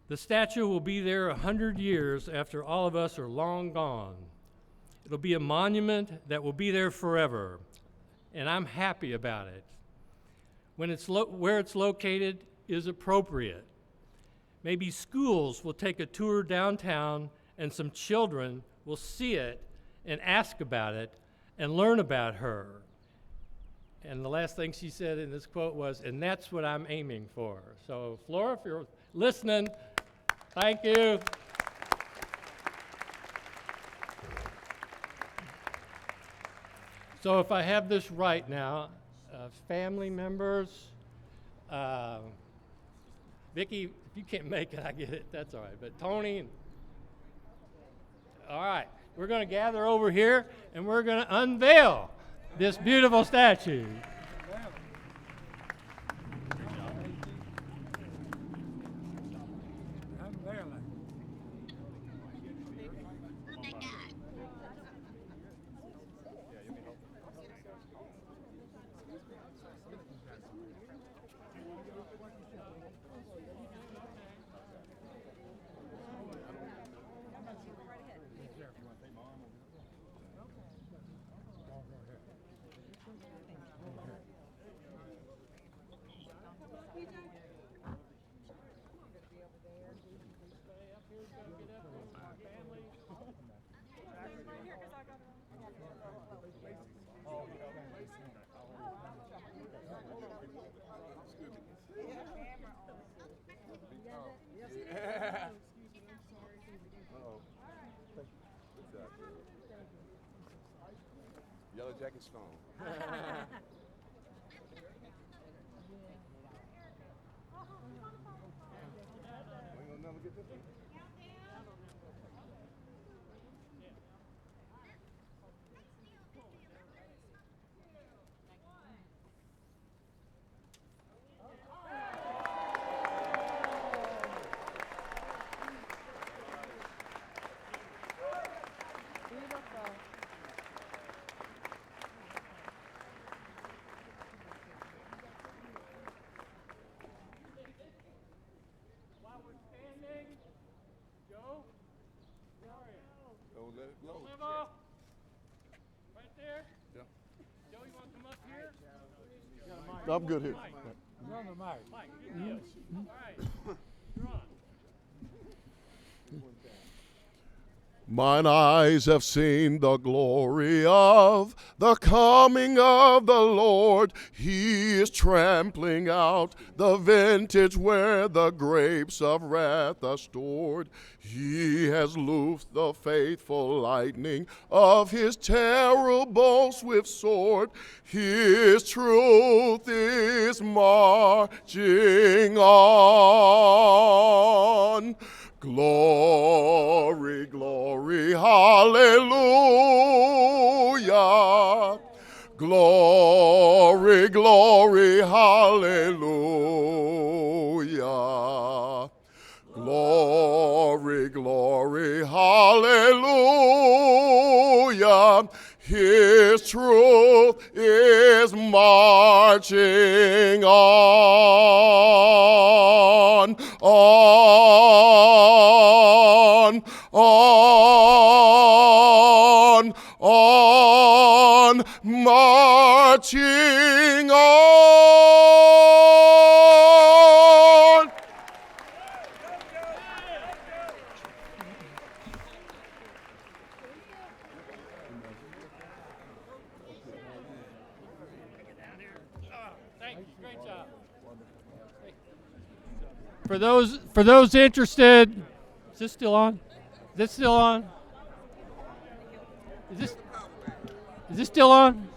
The statue will be there 100 years after all of us are long gone. It'll be a monument that will be there forever, and I'm happy about it. When where it's located is appropriate. Maybe schools will take a tour downtown and some children will see it and ask about it and learn about her. And the last thing she said in this quote was, and that's what I'm aiming for. So, Flora, if you're listening, thank you. So if I have this right now, family members, Vicki, if you can't make it, I get it, that's all right. But Tony, all right, we're going to gather over here and we're going to unveil this beautiful statue. Yellow jacket strong. We ain't gonna never get this one. Don't let it blow. Right there. Yeah. Joe, you want to come up here? I'm good here. You're on the mic. Mike, good deal. All right. You're on. Mine eyes have seen the glory of the coming of the Lord. He is trampling out the vintage where the grapes of wrath are stored. He has loosed the faithful lightning of his terrible swift sword. His truth is marching on. Glory, glory, hallelujah. Glory, glory, hallelujah. Glory, glory, hallelujah. His truth is marching on, marching on. Thank you. Great job. For those interested, is this still on? Is this still on? Is this still on?